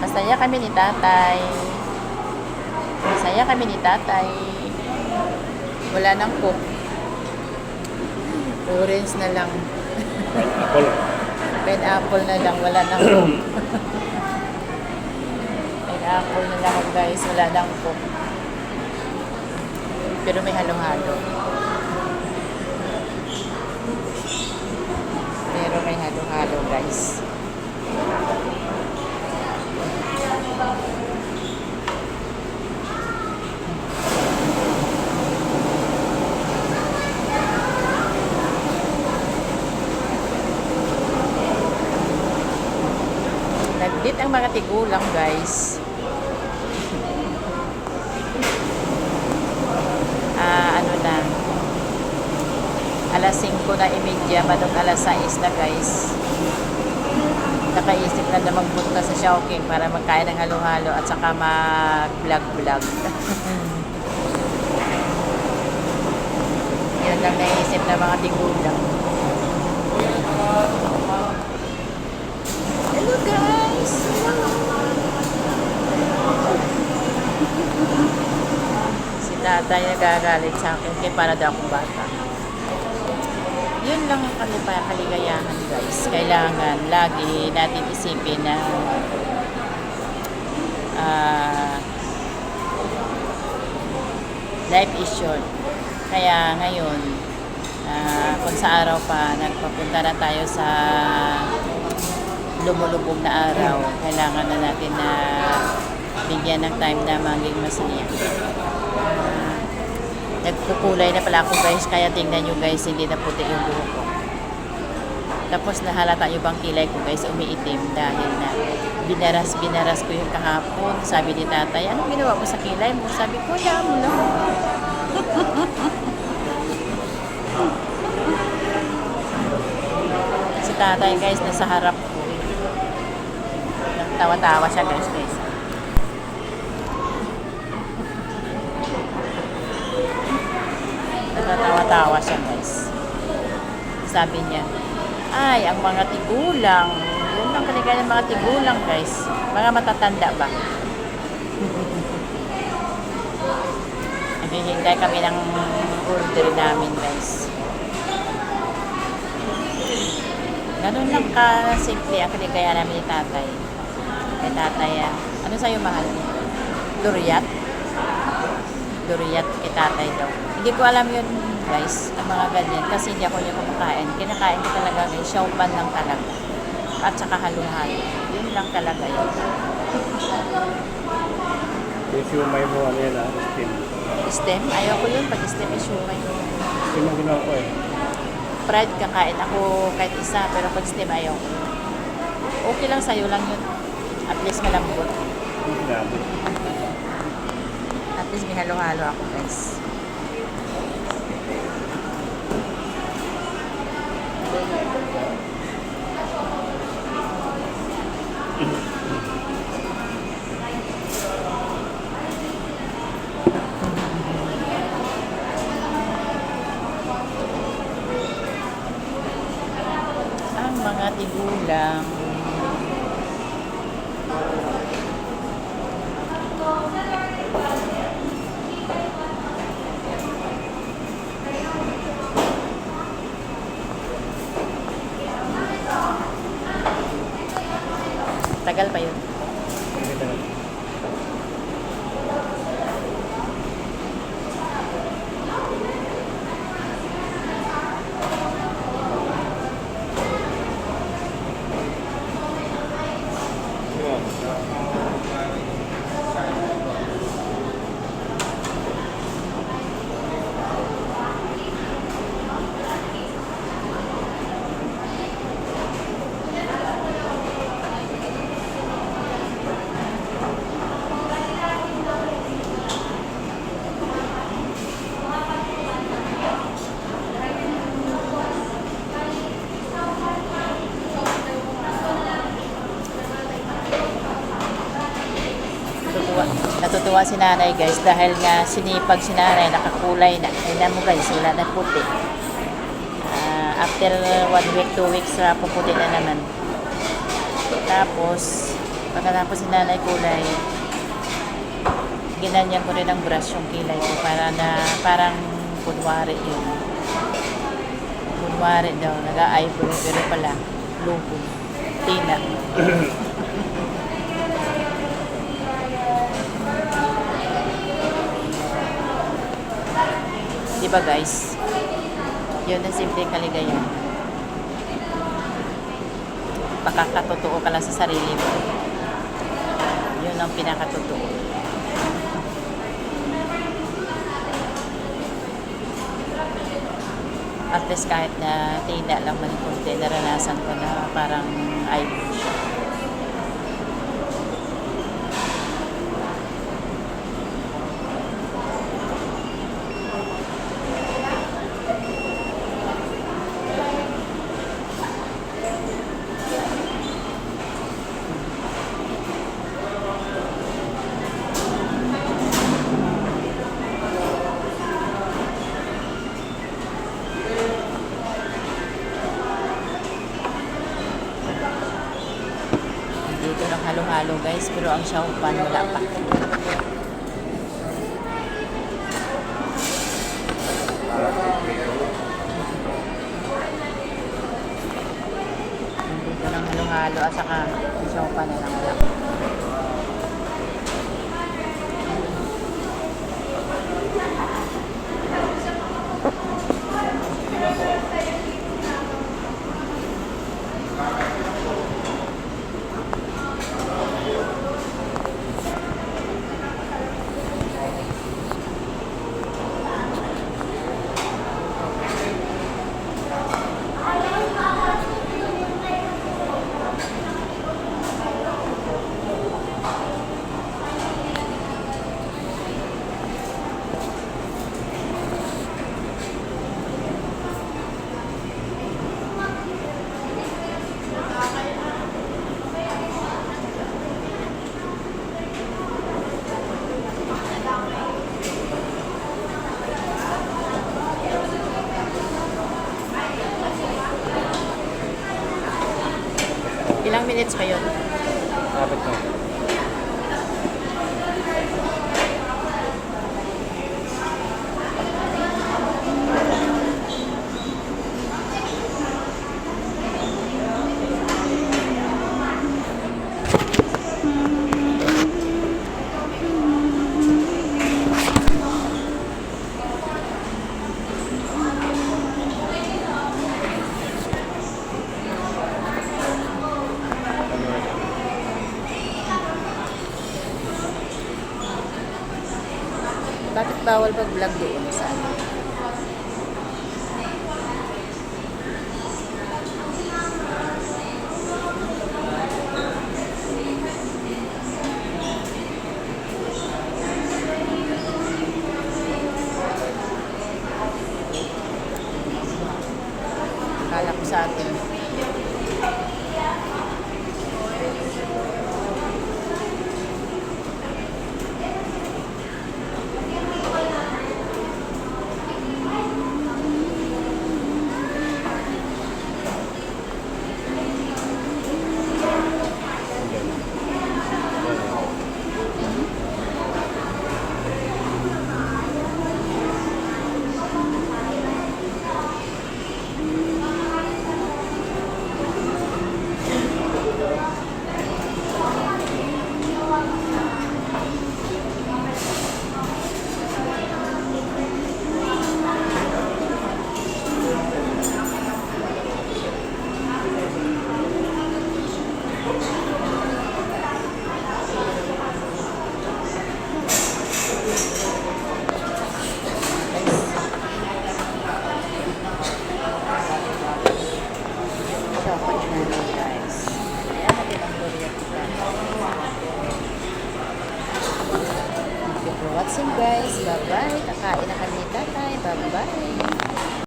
Masaya kami ni tatay. Masaya kami ni tatay. Wala nang coke. Orange na lang. Pineapple. Pineapple na lang. Wala nang coke. Pineapple na lang guys. Wala nang coke. Pero may halo-halo. Pero may halo-halo guys. Nagdit ang mga tigulang guys. Ano na, alas 5 na imedya, madong alas 6 na guys. Nakaisip na magpunta sa Chowking para magkain ng halo-halo at saka mag-vlog-vlog. Yun lang naisip na mga tigulang. Hello guys! Si tatay nagagalit sa akin kaya para daw akong bata. Yun lang ang kaligayahan guys. Kailangan lagi natin isipin na life is short. Kaya ngayon, kung sa araw pa nagpapunta na tayo sa lumulubog na araw, kailangan na natin na bigyan ng time na maging masaya. Nagkukulay na pala ako guys, kaya tingnan nyo guys, hindi na puti yung buhok ko. Tapos nahalata yung bang kilay ko guys, umiitim dahil na binaras ko yung kahapon. Sabi ni tatay, anong ginawa mo sa kilay mo? Sabi ko, ya mo lang. Si tatay guys, nasa harap ko. Tawa-tawa siya guys. Nagtatawa-tawa siya guys. Sabi niya, ay, ang mga tigulang, yun ang kaligayan ng mga tigulang guys. Mga matatanda ba? Naghihintay kami ng order namin guys. Ganun lang ka-simple ang kaligayan namin ni tatay. Kay tatay, ano sa'yo mahal? Duriat? Duriat kay tatay daw. Hindi ko alam yun guys, ang mga ganyan. Kasi hindi ako yung kumakain. Kinakain ko talaga guys, siopan lang talaga. At saka halo-halo. Yun lang talaga yun. Yung siumay mo, ano yan steam. Stem? Ayaw ko yun. Pag stem ay siumay. Steam ang ginawa ko Fried kakain ako kahit isa. Pero pag stem ayaw ko. Okay lang sa'yo lang yun. At least malambot. At least may halo-halo ako guys. Ang mga tigulang tagal pa yun. Natutuwa si nanay guys dahil nga sinipag si nanay, nakakulay na. Tignan mo guys, wala na puti. After 1 week, 2 weeks, puputi na naman. Tapos Pagkatapos si nanay kulay, ginanyan ko rin ang brush yung kilay ko para na parang kunwari yun. Kunwari daw, nag-eyebrow pero pala, lupo, tina. Diba guys? Yun ang simpleng kaligayahan. Pakakatotoo ka lang sa sarili mo. Yun ang pinakatotoo. At least kahit na tina lang man kunti, naranasan ko na parang eyebrow siya. Dito ng halo-halo guys, pero ang siopan wala pa. Dito ng halo-halo at saka ang siopan na lang wala. Ilang minutes pa yun? Kapit na. Bakit bawal mag-vlog doon sa ano? Akala ko sa atin. Watching guys, bye bye. Kakain na kami tatay, bye bye.